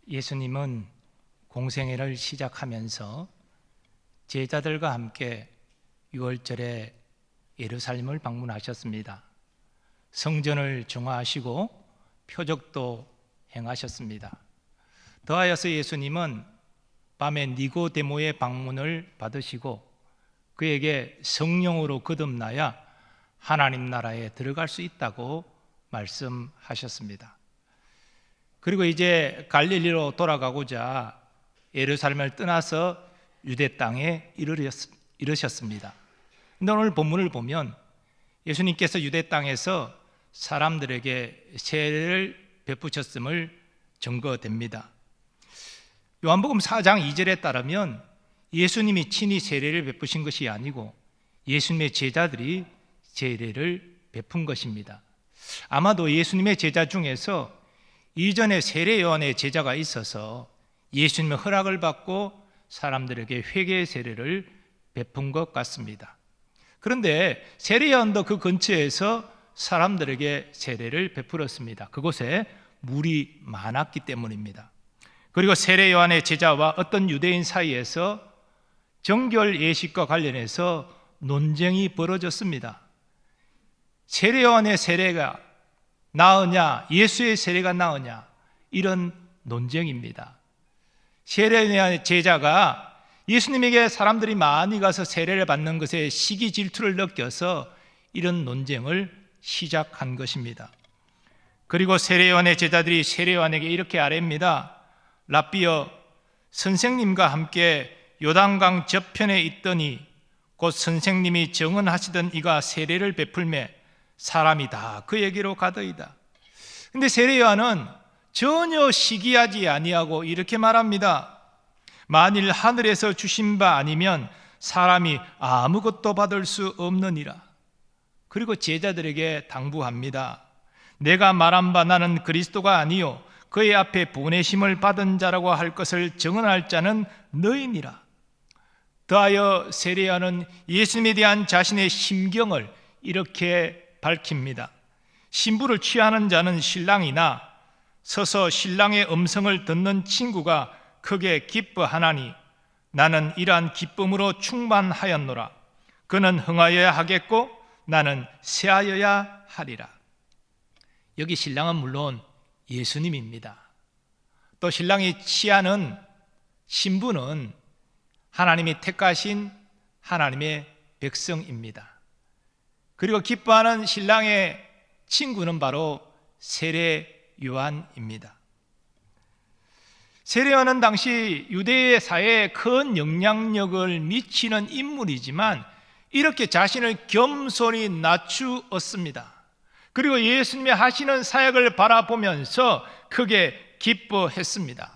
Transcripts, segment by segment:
예수님은 공생애를 시작하면서 제자들과 함께 6월절에 예루살렘을 방문하셨습니다. 성전을 정화하시고 표적도 행하셨습니다. 더하여서 예수님은 밤에 니고데모의 방문을 받으시고 그에게 성령으로 거듭나야 하나님 나라에 들어갈 수 있다고 말씀하셨습니다. 그리고 이제 갈릴리로 돌아가고자 예루살렘을 떠나서 유대 땅에 이르셨습니다. 근데 오늘 본문을 보면 예수님께서 유대 땅에서 사람들에게 세례를 베푸셨음을 증거됩니다. 요한복음 4장 2절에 따르면 예수님이 친히 세례를 베푸신 것이 아니고 예수님의 제자들이 세례를 베푼 것입니다. 아마도 예수님의 제자 중에서 이전에 세례 요한의 제자가 있어서 예수님의 허락을 받고 사람들에게 회개 세례를 베푼 것 같습니다. 그런데 세례 요한도 그 근처에서 사람들에게 세례를 베풀었습니다. 그곳에 물이 많았기 때문입니다. 그리고 세례 요한의 제자와 어떤 유대인 사이에서 정결 예식과 관련해서 논쟁이 벌어졌습니다. 세례 요한의 세례가 나으냐, 예수의 세례가 나으냐, 이런 논쟁입니다. 세례 요한의 제자가 예수님에게 사람들이 많이 가서 세례를 받는 것에 시기 질투를 느껴서 이런 논쟁을 시작한 것입니다. 그리고 세례 요한의 제자들이 세례 요한에게 이렇게 아뢰입니다. 랍비여, 선생님과 함께 요단강 저편에 있더니 곧 선생님이 정언하시던 이가 세례를 베풀매 사람이 다 그에게로 가더이다. 근데 세례 요한은 전혀 시기하지 아니하고 이렇게 말합니다. 만일 하늘에서 주신 바 아니면 사람이 아무것도 받을 수 없느니라. 그리고 제자들에게 당부합니다. 내가 말한 바 나는 그리스도가 아니요 그의 앞에 보내심을 받은 자라고 할 것을 증언할 자는 너희니라. 더하여 세례 요한은 예수님에 대한 자신의 심경을 이렇게 밝힙니다. 신부를 취하는 자는 신랑이나 서서 신랑의 음성을 듣는 친구가 크게 기뻐하나니 나는 이러한 기쁨으로 충만하였노라. 그는 흥하여야 하겠고 나는 쇠하여야 하리라. 여기 신랑은 물론 예수님입니다. 또 신랑이 취하는 신부는 하나님이 택하신 하나님의 백성입니다. 그리고 기뻐하는 신랑의 친구는 바로 세례 요한입니다. 세례 요한은 당시 유대의 사회에 큰 영향력을 미치는 인물이지만 이렇게 자신을 겸손히 낮추었습니다. 그리고 예수님이 하시는 사역을 바라보면서 크게 기뻐했습니다.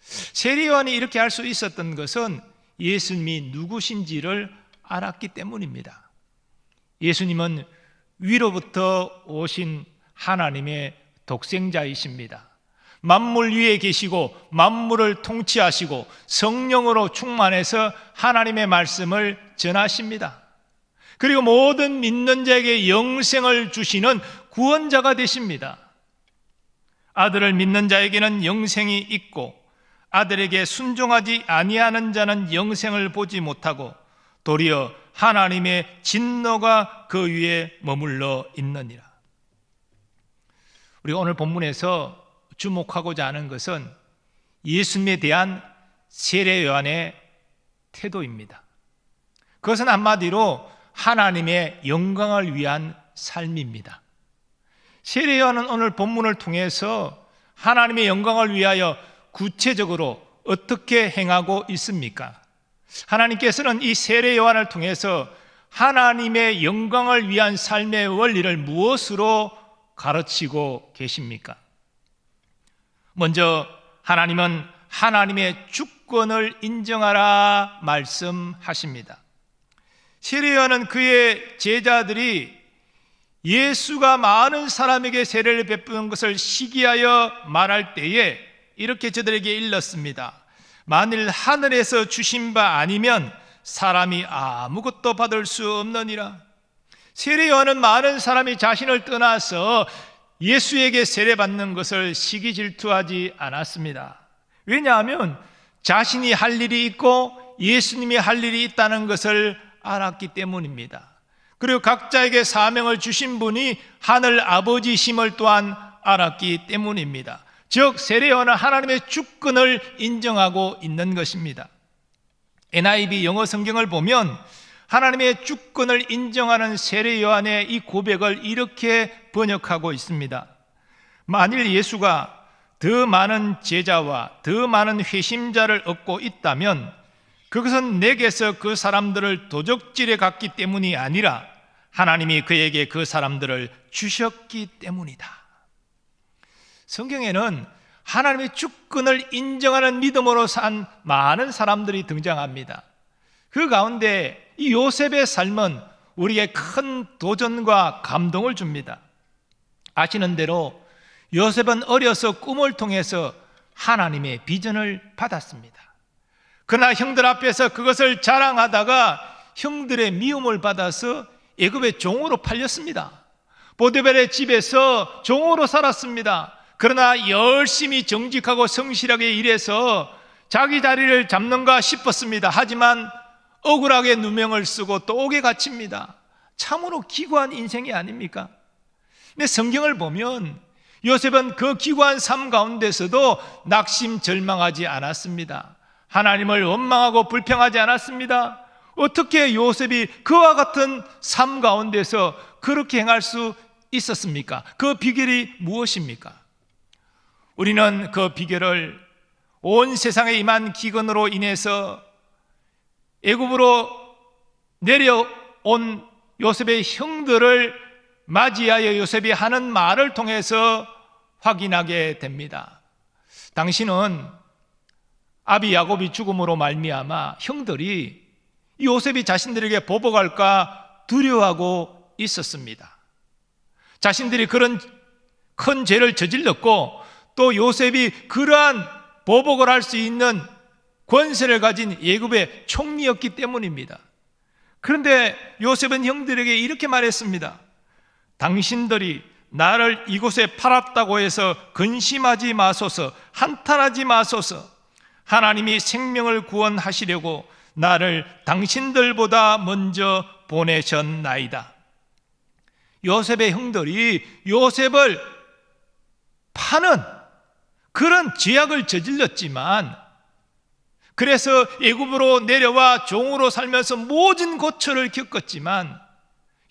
세례 요한이 이렇게 할 수 있었던 것은 예수님이 누구신지를 알았기 때문입니다. 예수님은 위로부터 오신 하나님의 독생자이십니다. 만물 위에 계시고 만물을 통치하시고 성령으로 충만해서 하나님의 말씀을 전하십니다. 그리고 모든 믿는 자에게 영생을 주시는 구원자가 되십니다. 아들을 믿는 자에게는 영생이 있고 아들에게 순종하지 아니하는 자는 영생을 보지 못하고 도리어 하나님의 진노가 그 위에 머물러 있느니라. 우리가 오늘 본문에서 주목하고자 하는 것은 예수님에 대한 세례 요한의 태도입니다. 그것은 한마디로 하나님의 영광을 위한 삶입니다. 세례 요한은 오늘 본문을 통해서 하나님의 영광을 위하여 구체적으로 어떻게 행하고 있습니까? 하나님께서는 이 세례 요한을 통해서 하나님의 영광을 위한 삶의 원리를 무엇으로 가르치고 계십니까? 먼저 하나님은 하나님의 주권을 인정하라 말씀하십니다. 세례 요한은 그의 제자들이 예수가 많은 사람에게 세례를 베푸는 것을 시기하여 말할 때에 이렇게 저들에게 일렀습니다. 만일 하늘에서 주신 바 아니면 사람이 아무것도 받을 수 없느니라. 세례 요한은 많은 사람이 자신을 떠나서 예수에게 세례받는 것을 시기 질투하지 않았습니다. 왜냐하면 자신이 할 일이 있고 예수님이 할 일이 있다는 것을 알았기 때문입니다. 그리고 각자에게 사명을 주신 분이 하늘 아버지심을 또한 알았기 때문입니다. 즉 세례요한은 하나님의 주권을 인정하고 있는 것입니다. NIV 영어 성경을 보면 하나님의 주권을 인정하는 세례요한의 이 고백을 이렇게 번역하고 있습니다. 만일 예수가 더 많은 제자와 더 많은 회심자를 얻고 있다면 그것은 내게서 그 사람들을 도적질해 갔기 때문이 아니라 하나님이 그에게 그 사람들을 주셨기 때문이다. 성경에는 하나님의 주권을 인정하는 믿음으로 산 많은 사람들이 등장합니다. 그 가운데 이 요셉의 삶은 우리에게 큰 도전과 감동을 줍니다. 아시는 대로 요셉은 어려서 꿈을 통해서 하나님의 비전을 받았습니다. 그러나 형들 앞에서 그것을 자랑하다가 형들의 미움을 받아서 애굽의 종으로 팔렸습니다. 보디발의 집에서 종으로 살았습니다. 그러나 열심히 정직하고 성실하게 일해서 자기 자리를 잡는가 싶었습니다. 하지만 억울하게 누명을 쓰고 또 옥에 갇힙니다. 참으로 기구한 인생이 아닙니까? 근데 성경을 보면 요셉은 그 기구한 삶 가운데서도 낙심절망하지 않았습니다. 하나님을 원망하고 불평하지 않았습니다. 어떻게 요셉이 그와 같은 삶 가운데서 그렇게 행할 수 있었습니까? 그 비결이 무엇입니까? 우리는 그 비결을 온 세상에 임한 기근으로 인해서 애굽으로 내려온 요셉의 형들을 맞이하여 요셉이 하는 말을 통해서 확인하게 됩니다. 당신은 아비 야곱이 죽음으로 말미암아 형들이 요셉이 자신들에게 보복할까 두려워하고 있었습니다. 자신들이 그런 큰 죄를 저질렀고 또 요셉이 그러한 보복을 할 수 있는 권세를 가진 애굽의 총리였기 때문입니다. 그런데 요셉은 형들에게 이렇게 말했습니다. 당신들이 나를 이곳에 팔았다고 해서 근심하지 마소서, 한탄하지 마소서. 하나님이 생명을 구원하시려고 나를 당신들보다 먼저 보내셨나이다. 요셉의 형들이 요셉을 파는 그런 죄악을 저질렀지만, 그래서 애굽으로 내려와 종으로 살면서 모진 고초를 겪었지만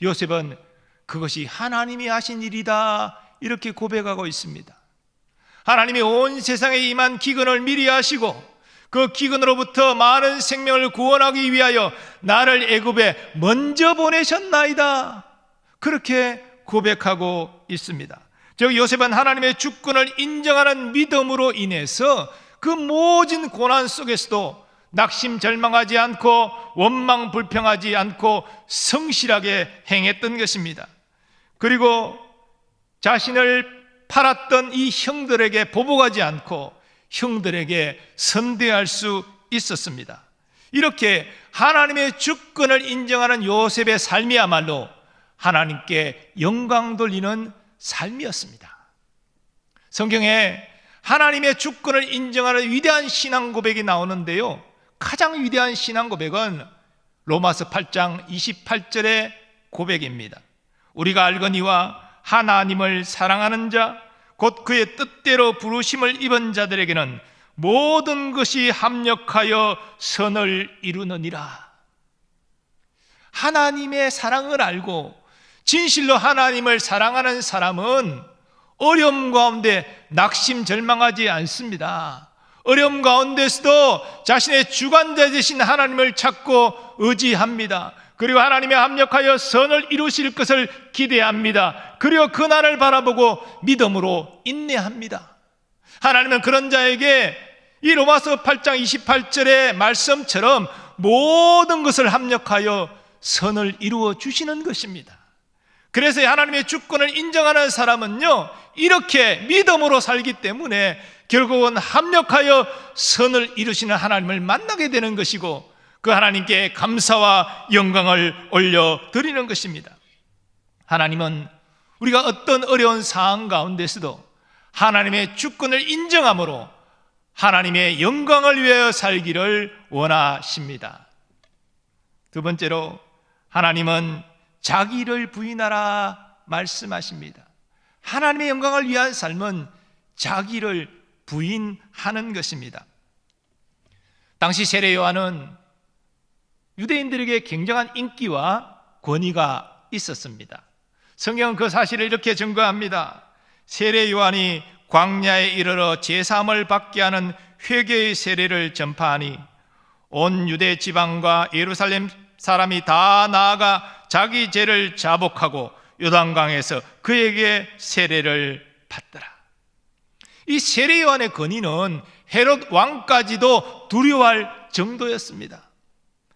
요셉은 그것이 하나님이 하신 일이다 이렇게 고백하고 있습니다. 하나님이 온 세상에 임한 기근을 미리 아시고 그 기근으로부터 많은 생명을 구원하기 위하여 나를 애굽에 먼저 보내셨나이다 그렇게 고백하고 있습니다. 즉 요셉은 하나님의 주권을 인정하는 믿음으로 인해서 그 모진 고난 속에서도 낙심절망하지 않고 원망 불평하지 않고 성실하게 행했던 것입니다. 그리고 자신을 팔았던 이 형들에게 보복하지 않고 형들에게 선대할 수 있었습니다. 이렇게 하나님의 주권을 인정하는 요셉의 삶이야말로 하나님께 영광 돌리는 삶이었습니다. 성경에 하나님의 주권을 인정하는 위대한 신앙 고백이 나오는데요, 가장 위대한 신앙 고백은 로마서 8장 28절의 고백입니다. 우리가 알거니와 하나님을 사랑하는 자 곧 그의 뜻대로 부르심을 입은 자들에게는 모든 것이 합력하여 선을 이루느니라. 하나님의 사랑을 알고 진실로 하나님을 사랑하는 사람은 어려움 가운데 낙심절망하지 않습니다. 어려움 가운데서도 자신의 주관자 되신 하나님을 찾고 의지합니다. 그리고 하나님의 합력하여 선을 이루실 것을 기대합니다. 그리고 그날을 바라보고 믿음으로 인내합니다. 하나님은 그런 자에게 이 로마서 8장 28절의 말씀처럼 모든 것을 합력하여 선을 이루어 주시는 것입니다. 그래서 하나님의 주권을 인정하는 사람은요, 이렇게 믿음으로 살기 때문에 결국은 합력하여 선을 이루시는 하나님을 만나게 되는 것이고 그 하나님께 감사와 영광을 올려드리는 것입니다. 하나님은 우리가 어떤 어려운 상황 가운데서도 하나님의 주권을 인정함으로 하나님의 영광을 위하여 살기를 원하십니다. 두 번째로 하나님은 자기를 부인하라 말씀하십니다. 하나님의 영광을 위한 삶은 자기를 부인하는 것입니다. 당시 세례 요한은 유대인들에게 굉장한 인기와 권위가 있었습니다. 성경은 그 사실을 이렇게 증거합니다. 세례 요한이 광야에 이르러 제사함을 받게 하는 회개의 세례를 전파하니 온 유대 지방과 예루살렘 사람이 다 나아가 자기 죄를 자복하고 요단강에서 그에게 세례를 받더라. 이 세례 요한의 권위는 헤롯 왕까지도 두려워할 정도였습니다.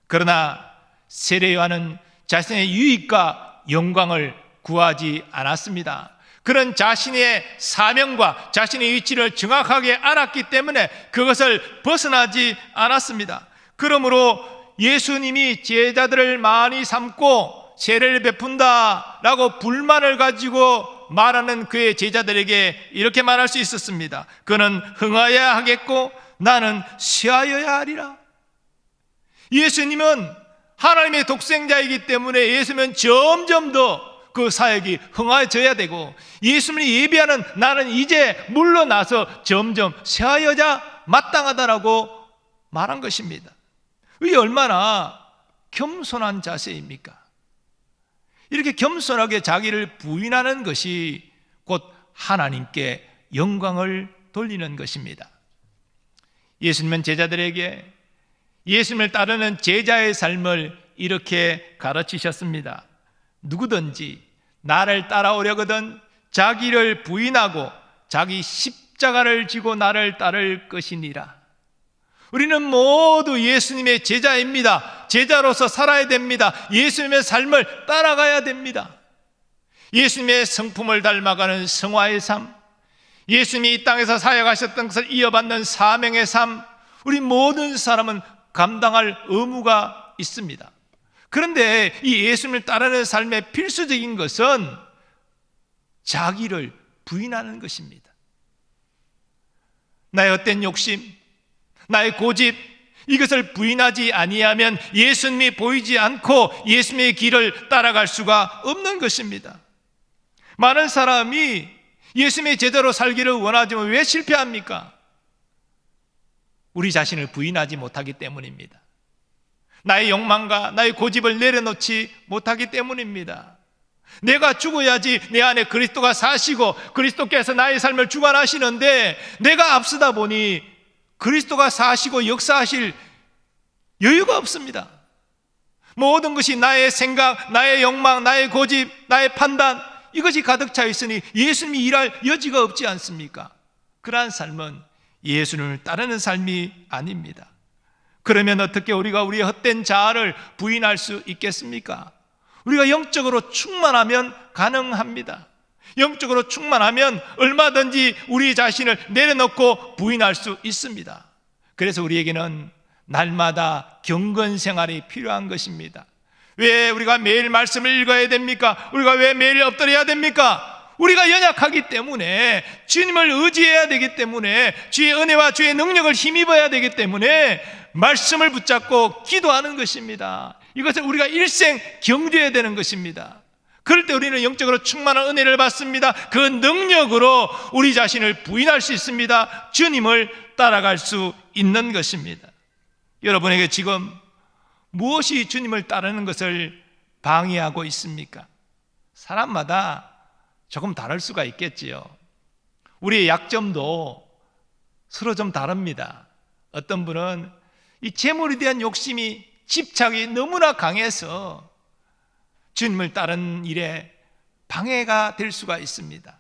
그러나 세례 요한은 자신의 유익과 영광을 구하지 않았습니다. 그런 자신의 사명과 자신의 위치를 정확하게 알았기 때문에 그것을 벗어나지 않았습니다. 그러므로 예수님이 제자들을 많이 삼고 세례를 베푼다라고 불만을 가지고 말하는 그의 제자들에게 이렇게 말할 수 있었습니다. 그는 흥하여야 하겠고 나는 쇠하여야 하리라. 예수님은 하나님의 독생자이기 때문에 예수님은 점점 더 그 사역이 흥하여져야 되고, 예수님이 예비하는 나는 이제 물러나서 점점 쇠하여야 마땅하다라고 말한 것입니다. 이게 얼마나 겸손한 자세입니까? 이렇게 겸손하게 자기를 부인하는 것이 곧 하나님께 영광을 돌리는 것입니다. 예수님은 제자들에게 예수님을 따르는 제자의 삶을 이렇게 가르치셨습니다. 누구든지 나를 따라오려거든 자기를 부인하고 자기 십자가를 지고 나를 따를 것이니라. 우리는 모두 예수님의 제자입니다. 제자로서 살아야 됩니다. 예수님의 삶을 따라가야 됩니다. 예수님의 성품을 닮아가는 성화의 삶, 예수님이 이 땅에서 사역하셨던 것을 이어받는 사명의 삶, 우리 모든 사람은 감당할 의무가 있습니다. 그런데 이 예수님을 따르는 삶의 필수적인 것은 자기를 부인하는 것입니다. 나의 헛된 욕심, 나의 고집, 이것을 부인하지 아니하면 예수님이 보이지 않고 예수님의 길을 따라갈 수가 없는 것입니다. 많은 사람이 예수님의 제자로 살기를 원하지만 왜 실패합니까? 우리 자신을 부인하지 못하기 때문입니다. 나의 욕망과 나의 고집을 내려놓지 못하기 때문입니다. 내가 죽어야지 내 안에 그리스도가 사시고 그리스도께서 나의 삶을 주관하시는데 내가 앞서다 보니 그리스도가 사시고 역사하실 여유가 없습니다. 모든 것이 나의 생각, 나의 욕망, 나의 고집, 나의 판단, 이것이 가득 차 있으니 예수님이 일할 여지가 없지 않습니까? 그러한 삶은 예수님을 따르는 삶이 아닙니다. 그러면 어떻게 우리가 우리의 헛된 자아를 부인할 수 있겠습니까? 우리가 영적으로 충만하면 가능합니다. 영적으로 충만하면 얼마든지 우리 자신을 내려놓고 부인할 수 있습니다. 그래서 우리에게는 날마다 경건 생활이 필요한 것입니다. 왜 우리가 매일 말씀을 읽어야 됩니까? 우리가 왜 매일 엎드려야 됩니까? 우리가 연약하기 때문에, 주님을 의지해야 되기 때문에, 주의 은혜와 주의 능력을 힘입어야 되기 때문에 말씀을 붙잡고 기도하는 것입니다. 이것을 우리가 일생 경주해야 되는 것입니다. 그럴 때 우리는 영적으로 충만한 은혜를 받습니다. 그 능력으로 우리 자신을 부인할 수 있습니다. 주님을 따라갈 수 있는 것입니다. 여러분에게 지금 무엇이 주님을 따르는 것을 방해하고 있습니까? 사람마다 조금 다를 수가 있겠지요. 우리의 약점도 서로 좀 다릅니다. 어떤 분은 이 재물에 대한 욕심이, 집착이 너무나 강해서 주님을 따르는 일에 방해가 될 수가 있습니다.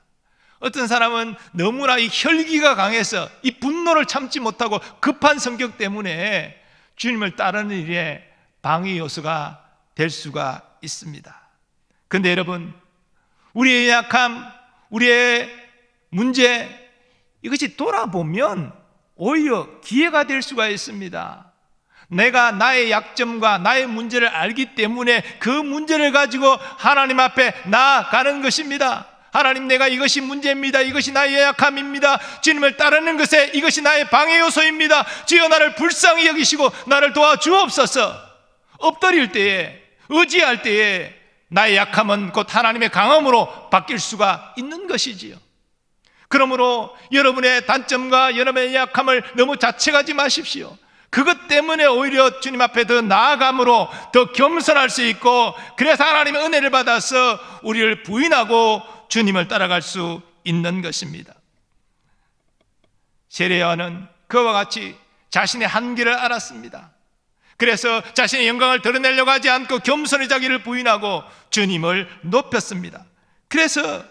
어떤 사람은 너무나 이 혈기가 강해서 이 분노를 참지 못하고 급한 성격 때문에 주님을 따르는 일에 방해 요소가 될 수가 있습니다. 그런데 여러분, 우리의 약함, 우리의 문제, 이것이 돌아보면 오히려 기회가 될 수가 있습니다. 내가 나의 약점과 나의 문제를 알기 때문에 그 문제를 가지고 하나님 앞에 나아가는 것입니다. 하나님, 내가 이것이 문제입니다. 이것이 나의 약함입니다. 주님을 따르는 것에 이것이 나의 방해 요소입니다. 주여, 나를 불쌍히 여기시고 나를 도와주옵소서. 엎드릴 때에, 의지할 때에 나의 약함은 곧 하나님의 강함으로 바뀔 수가 있는 것이지요. 그러므로 여러분의 단점과 여러분의 약함을 너무 자책하지 마십시오. 그것 때문에 오히려 주님 앞에 더 나아감으로 더 겸손할 수 있고, 그래서 하나님의 은혜를 받아서 우리를 부인하고 주님을 따라갈 수 있는 것입니다. 세례요한은 그와 같이 자신의 한계를 알았습니다. 그래서 자신의 영광을 드러내려고 하지 않고 겸손히 자기를 부인하고 주님을 높였습니다. 그래서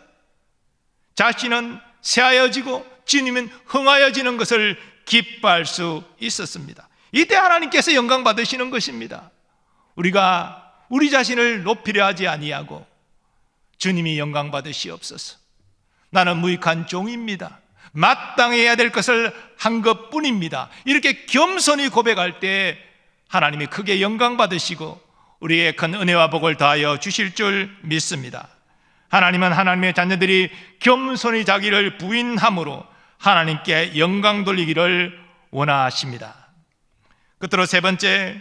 자신은 새하여지고 주님은 흥하여지는 것을 기뻐할 수 있었습니다. 이때 하나님께서 영광 받으시는 것입니다. 우리가 우리 자신을 높이려 하지 아니하고 주님이 영광 받으시옵소서. 나는 무익한 종입니다. 마땅히 해야 될 것을 한 것뿐입니다. 이렇게 겸손히 고백할 때 하나님이 크게 영광 받으시고 우리에게 큰 은혜와 복을 더하여 주실 줄 믿습니다. 하나님은 하나님의 자녀들이 겸손히 자기를 부인함으로 하나님께 영광 돌리기를 원하십니다. 끝으로 세 번째,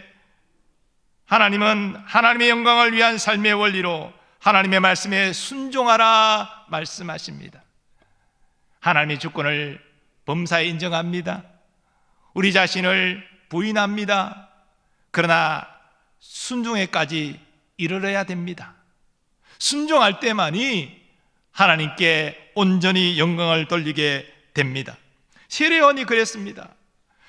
하나님은 하나님의 영광을 위한 삶의 원리로 하나님의 말씀에 순종하라 말씀하십니다. 하나님의 주권을 범사에 인정합니다. 우리 자신을 부인합니다. 그러나 순종에까지 이르러야 됩니다. 순종할 때만이 하나님께 온전히 영광을 돌리게 됩니다. 세례요한이 그랬습니다.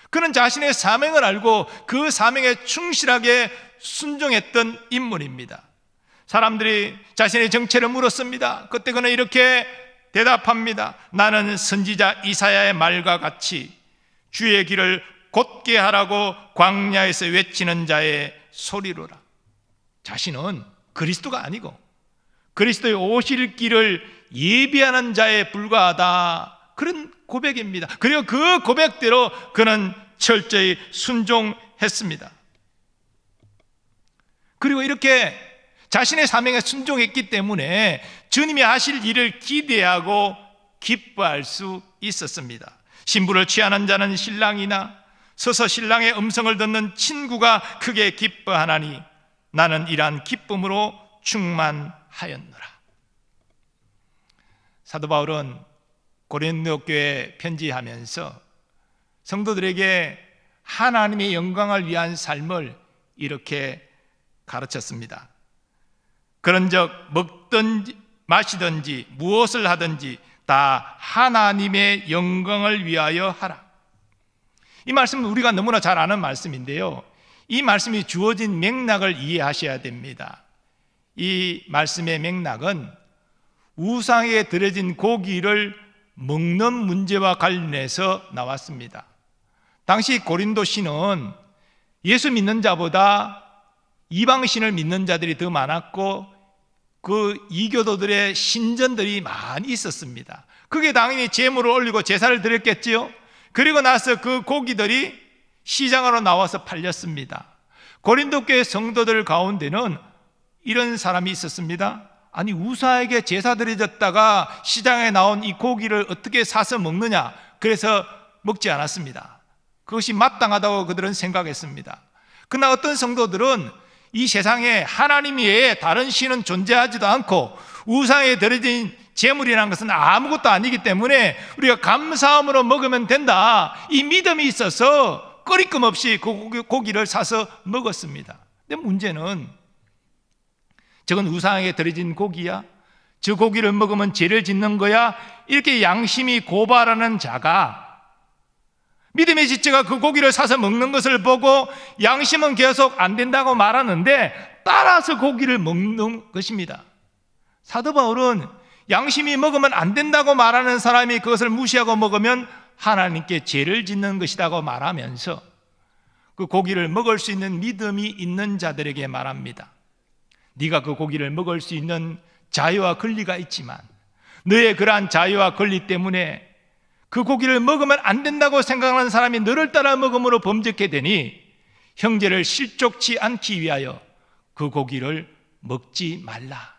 그는 자신의 사명을 알고 그 사명에 충실하게 순종했던 인물입니다. 사람들이 자신의 정체를 물었습니다. 그때 그는 이렇게 대답합니다. 나는 선지자 이사야의 말과 같이 주의 길을 곧게 하라고 광야에서 외치는 자의 소리로라. 자신은 그리스도가 아니고 그리스도의 오실 길을 예비하는 자에 불과하다, 그런 고백입니다. 그리고 그 고백대로 그는 철저히 순종했습니다. 그리고 이렇게 자신의 사명에 순종했기 때문에 주님이 하실 일을 기대하고 기뻐할 수 있었습니다. 신부를 취하는 자는 신랑이나 서서 신랑의 음성을 듣는 친구가 크게 기뻐하나니 나는 이러한 기쁨으로 충만하였노라. 사도 바울은 고린도 교회에 편지하면서 성도들에게 하나님의 영광을 위한 삶을 이렇게 가르쳤습니다. 그런즉 먹든지 마시든지 무엇을 하든지 다 하나님의 영광을 위하여 하라. 이 말씀은 우리가 너무나 잘 아는 말씀인데요, 이 말씀이 주어진 맥락을 이해하셔야 됩니다. 이 말씀의 맥락은 우상에 드려진 고기를 먹는 문제와 관련해서 나왔습니다. 당시 고린도신은 예수 믿는 자보다 이방신을 믿는 자들이 더 많았고 그 이교도들의 신전들이 많이 있었습니다. 그게 당연히 제물을 올리고 제사를 드렸겠지요. 그리고 나서 그 고기들이 시장으로 나와서 팔렸습니다. 고린도 교회 성도들 가운데는 이런 사람이 있었습니다. 아니, 우사에게 제사 드려졌다가 시장에 나온 이 고기를 어떻게 사서 먹느냐, 그래서 먹지 않았습니다. 그것이 마땅하다고 그들은 생각했습니다. 그러나 어떤 성도들은 이 세상에 하나님 외에 다른 신은 존재하지도 않고 우상에 드려진 제물이라는 것은 아무것도 아니기 때문에 우리가 감사함으로 먹으면 된다, 이 믿음이 있어서 꺼리낌 없이 그 고기를 사서 먹었습니다. 근데 문제는 저건 우상에게 드려진 고기야? 저 고기를 먹으면 죄를 짓는 거야? 이렇게 양심이 고발하는 자가 믿음의 지체가 그 고기를 사서 먹는 것을 보고 양심은 계속 안 된다고 말하는데 따라서 고기를 먹는 것입니다. 사도 바울은 양심이 먹으면 안 된다고 말하는 사람이 그것을 무시하고 먹으면 하나님께 죄를 짓는 것이라고 말하면서 그 고기를 먹을 수 있는 믿음이 있는 자들에게 말합니다. 네가 그 고기를 먹을 수 있는 자유와 권리가 있지만 너의 그러한 자유와 권리 때문에 그 고기를 먹으면 안 된다고 생각하는 사람이 너를 따라 먹음으로 범죄케 되니 형제를 실족치 않기 위하여 그 고기를 먹지 말라.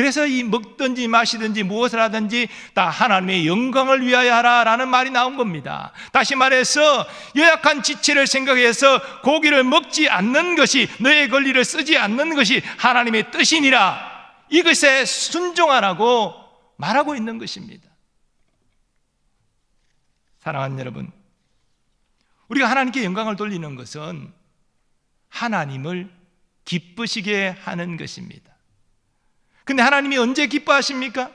그래서 이 먹든지 마시든지 무엇을 하든지 다 하나님의 영광을 위하여 하라라는 말이 나온 겁니다. 다시 말해서 연약한 지체를 생각해서 고기를 먹지 않는 것이, 너의 권리를 쓰지 않는 것이 하나님의 뜻이니라, 이것에 순종하라고 말하고 있는 것입니다. 사랑하는 여러분, 우리가 하나님께 영광을 돌리는 것은 하나님을 기쁘시게 하는 것입니다. 근데 하나님이 언제 기뻐하십니까?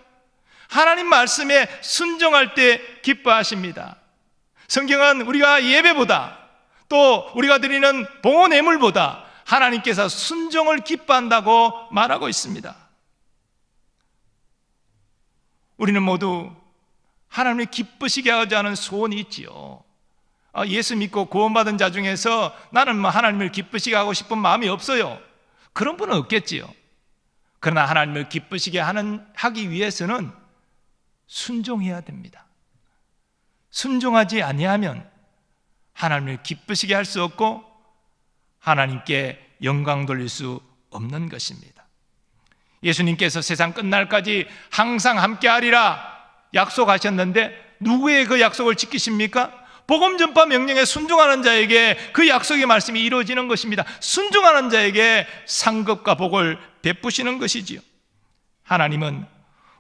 하나님 말씀에 순종할 때 기뻐하십니다. 성경은 우리가 예배보다, 또 우리가 드리는 봉헌 예물보다 하나님께서 순종을 기뻐한다고 말하고 있습니다. 우리는 모두 하나님을 기쁘시게 하고자 하는 소원이 있지요. 예수 믿고 구원받은 자 중에서 나는 하나님을 기쁘시게 하고 싶은 마음이 없어요, 그런 분은 없겠지요. 그러나 하나님을 기쁘시게 하기 위해서는 순종해야 됩니다. 순종하지 아니하면 하나님을 기쁘시게 할 수 없고 하나님께 영광 돌릴 수 없는 것입니다. 예수님께서 세상 끝날까지 항상 함께하리라 약속하셨는데 누구의 그 약속을 지키십니까? 복음 전파 명령에 순종하는 자에게 그 약속의 말씀이 이루어지는 것입니다. 순종하는 자에게 상급과 복을 베푸시는 것이지요. 하나님은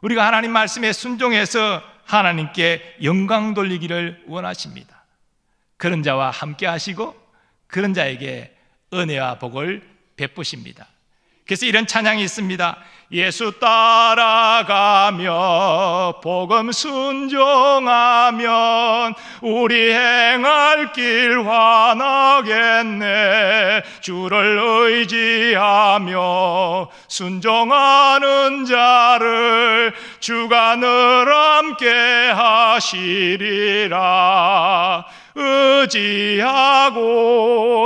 우리가 하나님 말씀에 순종해서 하나님께 영광 돌리기를 원하십니다. 그런 자와 함께 하시고 그런 자에게 은혜와 복을 베푸십니다. 그래서 이런 찬양이 있습니다. 예수 따라가며 복음 순종하면 우리 행할 길 환하겠네. 주를 의지하며 순종하는 자를 주가 늘 함께 하시리라. 의지하고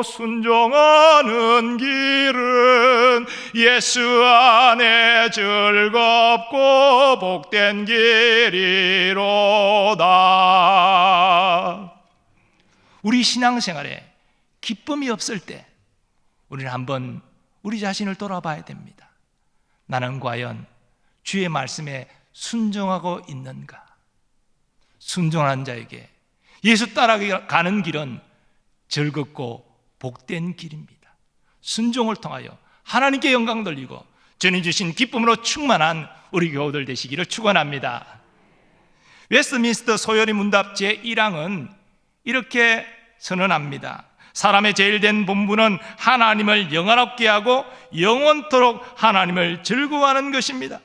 순종하는 길은 예수 안에 즐겁고 복된 길이로다. 우리 신앙생활에 기쁨이 없을 때 우리는 한번 우리 자신을 돌아봐야 됩니다. 나는 과연 주의 말씀에 순종하고 있는가? 순종하는 자에게 예수 따라가는 길은 즐겁고 복된 길입니다. 순종을 통하여 하나님께 영광 돌리고 주님 주신 기쁨으로 충만한 우리 교우들 되시기를 축원합니다. 웨스트민스터 소요리 문답 제1항은 이렇게 선언합니다. 사람의 제일된 본분은 하나님을 영화롭게 하고 영원토록 하나님을 즐거워하는 것입니다.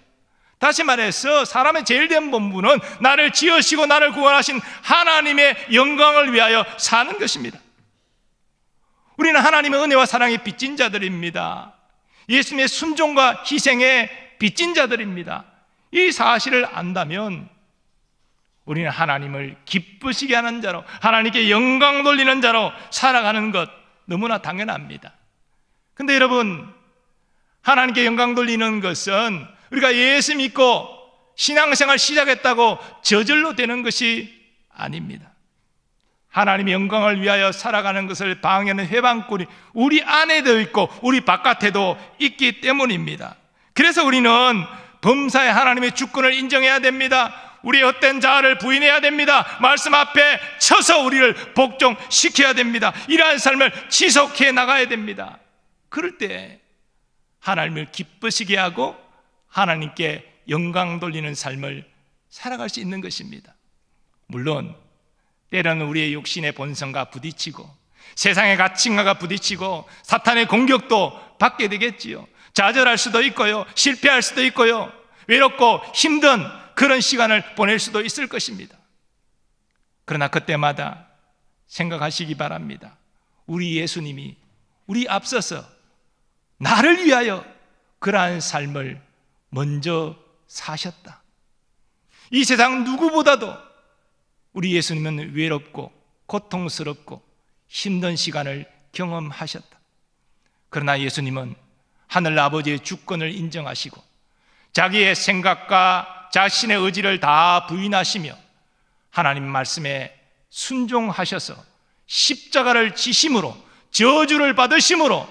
다시 말해서 사람의 제일된 본분은 나를 지으시고 나를 구원하신 하나님의 영광을 위하여 사는 것입니다. 우리는 하나님의 은혜와 사랑에 빚진 자들입니다. 예수님의 순종과 희생에 빚진 자들입니다. 이 사실을 안다면 우리는 하나님을 기쁘시게 하는 자로, 하나님께 영광 돌리는 자로 살아가는 것 너무나 당연합니다. 근데 여러분, 하나님께 영광 돌리는 것은 우리가 예수 믿고 신앙생활 시작했다고 저절로 되는 것이 아닙니다. 하나님의 영광을 위하여 살아가는 것을 방해하는 회방꾼이 우리 안에도 있고 우리 바깥에도 있기 때문입니다. 그래서 우리는 범사에 하나님의 주권을 인정해야 됩니다. 우리의 헛된 자아를 부인해야 됩니다. 말씀 앞에 쳐서 우리를 복종시켜야 됩니다. 이러한 삶을 지속해 나가야 됩니다. 그럴 때 하나님을 기쁘시게 하고 하나님께 영광 돌리는 삶을 살아갈 수 있는 것입니다. 물론 때로는 우리의 욕심의 본성과 부딪히고 세상의 가치관과 부딪히고 사탄의 공격도 받게 되겠지요. 좌절할 수도 있고요, 실패할 수도 있고요, 외롭고 힘든 그런 시간을 보낼 수도 있을 것입니다. 그러나 그때마다 생각하시기 바랍니다. 우리 예수님이 우리 앞서서 나를 위하여 그러한 삶을 먼저 사셨다. 이 세상 누구보다도 우리 예수님은 외롭고 고통스럽고 힘든 시간을 경험하셨다. 그러나 예수님은 하늘 아버지의 주권을 인정하시고 자기의 생각과 자신의 의지를 다 부인하시며 하나님 말씀에 순종하셔서 십자가를 지심으로 저주를 받으심으로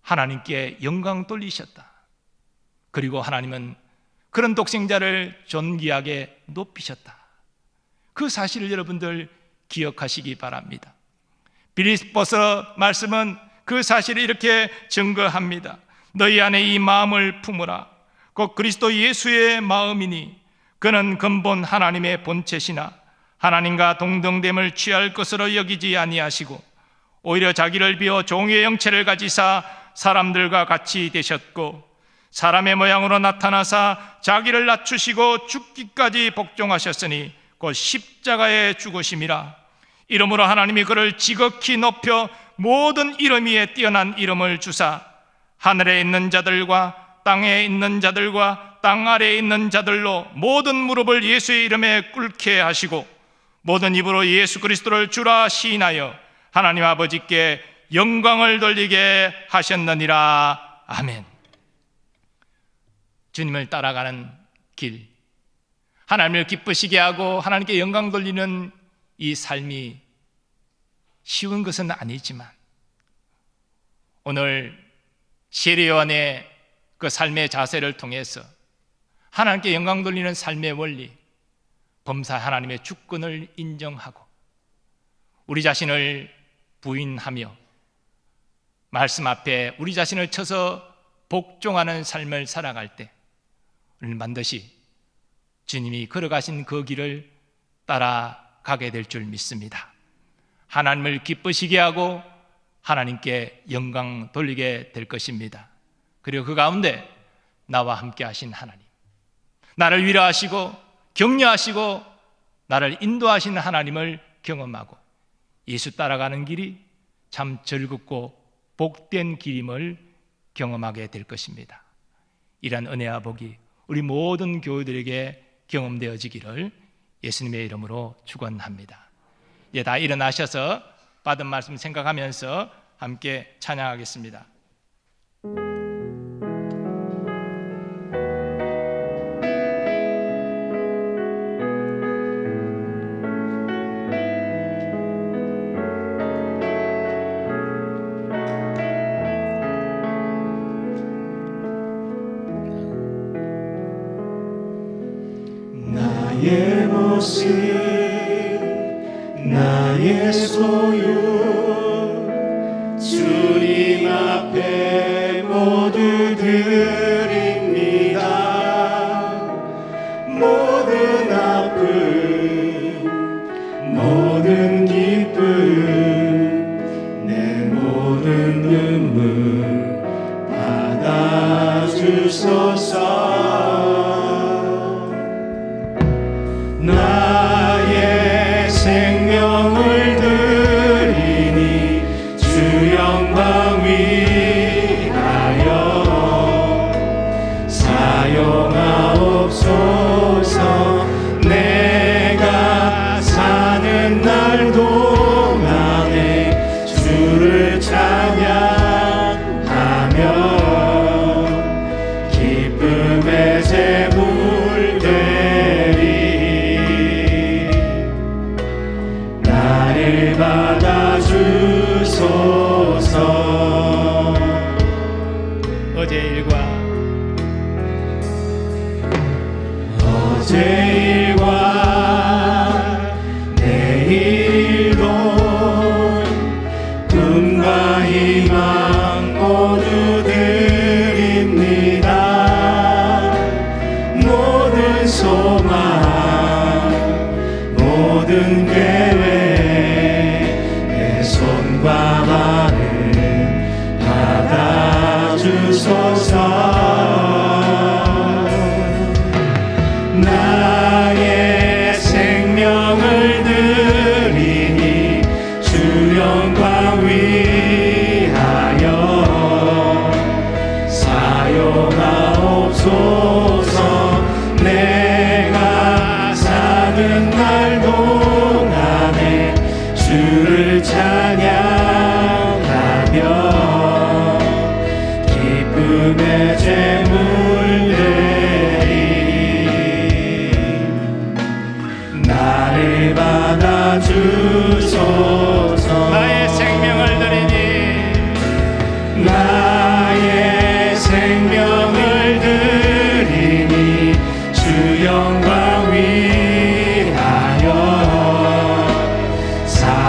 하나님께 영광 돌리셨다. 그리고 하나님은 그런 독생자를 존귀하게 높이셨다. 그 사실을 여러분들 기억하시기 바랍니다. 빌립보서 말씀은 그 사실을 이렇게 증거합니다. 너희 안에 이 마음을 품으라. 곧 그리스도 예수의 마음이니 그는 근본 하나님의 본체시나 하나님과 동등됨을 취할 것으로 여기지 아니하시고 오히려 자기를 비워 종의 형체를 가지사 사람들과 같이 되셨고 사람의 모양으로 나타나사 자기를 낮추시고 죽기까지 복종하셨으니 곧 십자가에 죽으심이라. 이러므로 하나님이 그를 지극히 높여 모든 이름 위에 뛰어난 이름을 주사 하늘에 있는 자들과 땅에 있는 자들과 땅 아래에 있는 자들로 모든 무릎을 예수의 이름에 꿇게 하시고 모든 입으로 예수 그리스도를 주라 시인하여 하나님 아버지께 영광을 돌리게 하셨느니라. 아멘. 주님을 따라가는 길, 하나님을 기쁘시게 하고 하나님께 영광 돌리는 이 삶이 쉬운 것은 아니지만 오늘 시리요한의 그 삶의 자세를 통해서 하나님께 영광 돌리는 삶의 원리, 범사 하나님의 주권을 인정하고 우리 자신을 부인하며 말씀 앞에 우리 자신을 쳐서 복종하는 삶을 살아갈 때 우리는 반드시 주님이 걸어가신 그 길을 따라가게 될 줄 믿습니다. 하나님을 기쁘시게 하고 하나님께 영광 돌리게 될 것입니다. 그리고 그 가운데 나와 함께 하신 하나님, 나를 위로하시고 격려하시고 나를 인도하시는 하나님을 경험하고 예수 따라가는 길이 참 즐겁고 복된 길임을 경험하게 될 것입니다. 이러한 은혜와 복이 우리 모든 교우들에게 경험되어지기를 예수님의 이름으로 축원합니다. 이제 다 일어나셔서 받은 말씀 생각하면서 함께 찬양하겠습니다. 나의 모습 나의 소유 주님 앞에 모두 드립니다. 모든 아픔 모든 기쁨 내 모든 눈물 받아주소서. 나의 생명을 드리니 주 영광 위하여 사용하옵소서. 내가 사는 날 동안에 주를 찬양하며 기쁨의 제물 나를 받아주소서. 어제 일과 내일도 꿈과 희망 모두 드립니다. 모든 소망 모든 계획 내 손과 발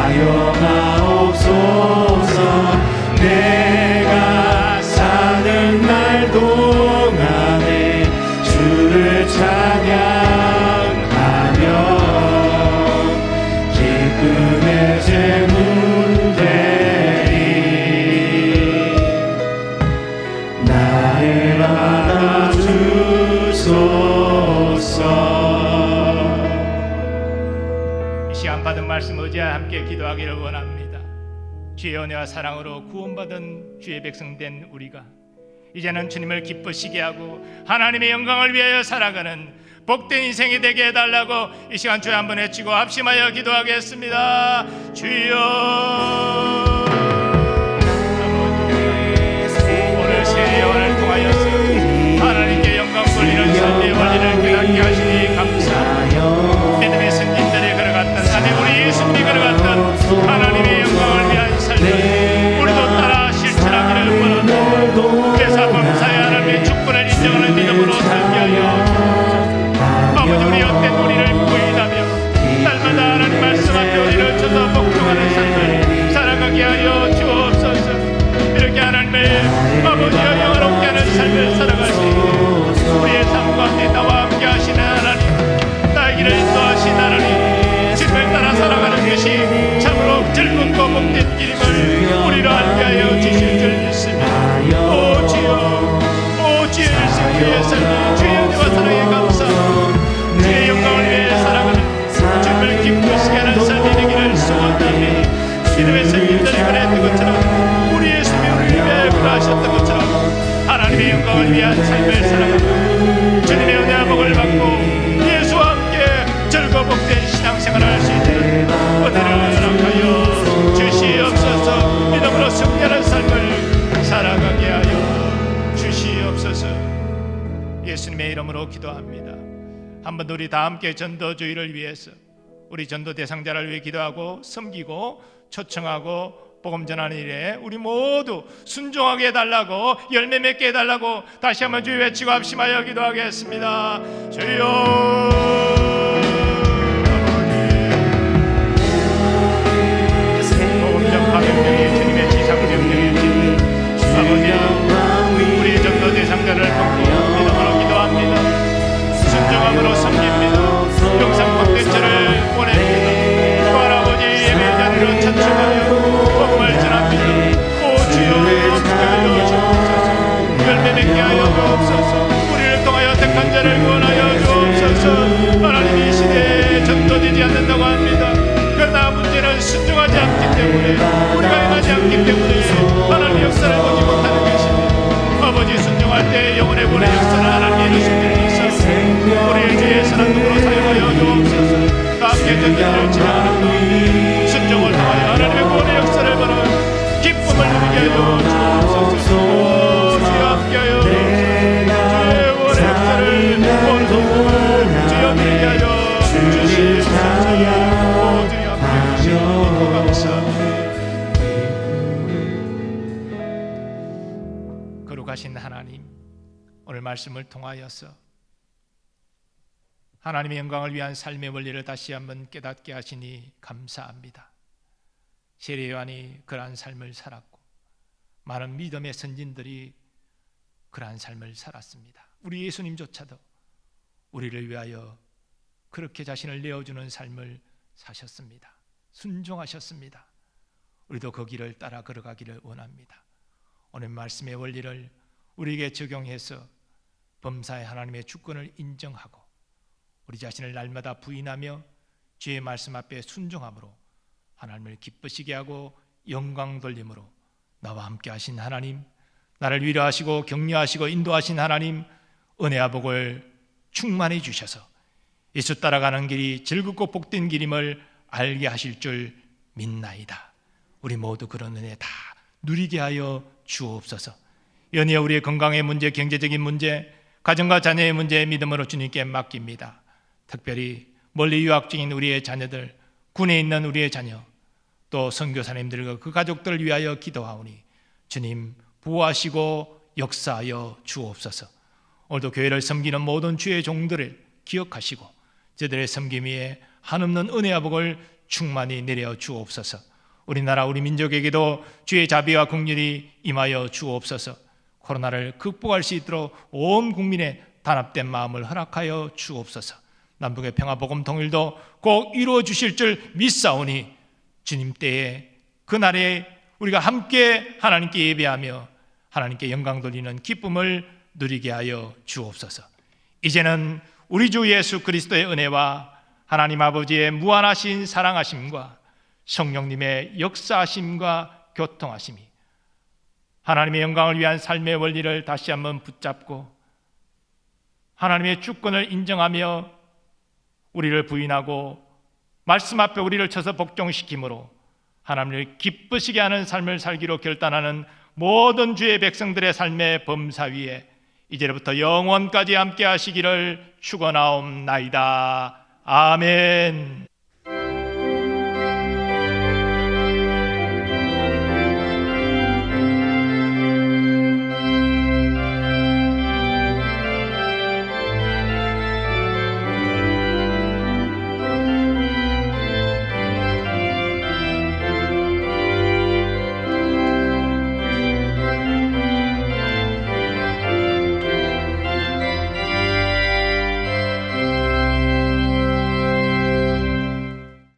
사용하옵소서. 내가 사는 날 동안에 주를 찬양하며 기쁨의 제물 되리. 나를 받아주소서. 이 시간 받은 말씀 의지하여 함께 기도하기를 원합니다. 주의 은혜와 사랑으로 구원받은 주의 백성 된 우리가 이제는 주님을 기쁘시게 하고 하나님의 영광을 위하여 살아가는 복된 인생이 되게 해달라고 이 시간 주여 한번 외치고 합심하여 기도하겠습니다. 주여, 오늘 새 예언을 통하여서 하나님께 영광 돌리는 삶의 원리를 깨닫게 하시니 감사합니다. 믿음의 선진들이 걸어갔던 산에 우리 예수님이 걸어갔던 하나님의 영광을 위한 삶을 우리도 따라 실천하기를 원합니다. 그래서 범사의 하나님의 축복을 인정하는 믿음으로 살게 하여 아버지, 우리 헛된 우리를 부인하며 날마다 하나님 말씀 앞에 우리를 쳐서 복종하는 삶을 살아가게 하여 주옵소서. 이렇게 하나님의 아버지여 영원롭게 하는 삶을 살아갈 수 있게 우리의 삶 가운데 나와 함께 하시는 하나님, 나의 길을 인도하신 하나님, 주님을 따라 살아가는 것이 참으로 즐겁고 복된 길임을 우리로 알게 하여 주실 줄 믿습니다. 오 주여, 오 주의 일생 주의 삶이 주의 은혜와 사랑에 감사합니다. 주의 영광을 위해 살아가는 주님을 기쁘시게 하는 삶이 되기를 소원합니다. 믿음의 선진들이 그랬던 것처럼 우리 예수님이 우리를 위해 구하셨던 것처럼 하나님의 영광을 위한 삶을 살아가고 주님의 은혜와 복을 받고 예수와 함께 즐거운 복된 신앙생활을 할 수 있는 은혜를 허락하여 주시옵소서. 믿음으로 승리하는 삶을 살아가게 하여 주시옵소서. 예수님의 이름으로 기도합니다. 한 번 더 우리 다 함께 전도주의를 위해서 우리 전도 대상자를 위해 기도하고 섬기고 초청하고 복음 전하는 일에 우리 모두 순종하게 해달라고, 열매 맺게 해달라고 다시 한번 주여 외치고 합심하여 기도하겠습니다. 주여, 복음적 파병력이 주님의 지상병력이 주님 아버지, 우리 전도 대상자를 돕고 믿음으로 기도합니다. 순종함으로 섬깁니다. 영상 콘텐츠를 보냅니다. 또 아버지 예배자리로 초청하며 복음을 전합니다. 오 주여, 주여 주옵소서. 열매 맺게 하여 주옵소서. 우리를 통하여 택한 자를 구원하여 주옵소서. 하나님, 이 시대에 전도되지 않는다고 합니다. 그러나 문제는 순종하지 않기 때문에, 우리가 행하지 않기 때문에 하나님 역사를 보지 못하는 것입니다. 아버지, 순종할 때 영혼의 본의 역사를 하나님 이루실 줄 있어서 우리의 주의 선한 눈으로 사용하여 주옵소서. 다 함께 전도를 진행하는 가운데 순종을 통하여 하나님의 구원의 역사를 보는 기쁨을 누리게 하여 주옵소서. 오 주여, 함께하여 주옵소서. 주의 구원의 역사를 보는 기쁨을 주여 누리게 하여 주시옵소서. 오 주여, 함께해 주시옵소서. 감사합니다. 거룩하신 하나님, 오늘 말씀을 통하여서 하나님의 영광을 위한 삶의 원리를 다시 한번 깨닫게 하시니 감사합니다. 세례 요한이 그러한 삶을 살았고 많은 믿음의 선진들이 그러한 삶을 살았습니다. 우리 예수님조차도 우리를 위하여 그렇게 자신을 내어주는 삶을 사셨습니다. 순종하셨습니다. 우리도 그 길을 따라 걸어가기를 원합니다. 오늘 말씀의 원리를 우리에게 적용해서 범사의 하나님의 주권을 인정하고 우리 자신을 날마다 부인하며 주의 말씀 앞에 순종함으로 하나님을 기쁘시게 하고 영광 돌림으로 나와 함께 하신 하나님, 나를 위로하시고 격려하시고 인도하신 하나님, 은혜와 복을 충만히 주셔서 예수 따라가는 길이 즐겁고 복된 길임을 알게 하실 줄 믿나이다. 우리 모두 그런 은혜 다 누리게 하여 주옵소서. 연이어 우리의 건강의 문제, 경제적인 문제, 가정과 자녀의 문제 믿음으로 주님께 맡깁니다. 특별히 멀리 유학 중인 우리의 자녀들, 군에 있는 우리의 자녀, 또 선교사님들과 그 가족들을 위하여 기도하오니 주님 보호하시고 역사하여 주옵소서. 오늘도 교회를 섬기는 모든 주의 종들을 기억하시고 저들의 섬김 위에 한없는 은혜와 복을 충만히 내려 주옵소서. 우리나라 우리 민족에게도 주의 자비와 긍휼이 임하여 주옵소서. 코로나를 극복할 수 있도록 온 국민의 단합된 마음을 허락하여 주옵소서. 남북의 평화 복음 통일도 꼭 이루어 주실 줄 믿사오니 주님 때에 그날에 우리가 함께 하나님께 예배하며 하나님께 영광 돌리는 기쁨을 누리게 하여 주옵소서. 이제는 우리 주 예수 그리스도의 은혜와 하나님 아버지의 무한하신 사랑하심과 성령님의 역사하심과 교통하심이 하나님의 영광을 위한 삶의 원리를 다시 한번 붙잡고 하나님의 주권을 인정하며 우리를 부인하고 말씀 앞에 우리를 쳐서 복종시킴으로 하나님을 기쁘시게 하는 삶을 살기로 결단하는 모든 주의 백성들의 삶의 범사 위에 이제부터 영원까지 함께 하시기를 축원하옵나이다. 아멘.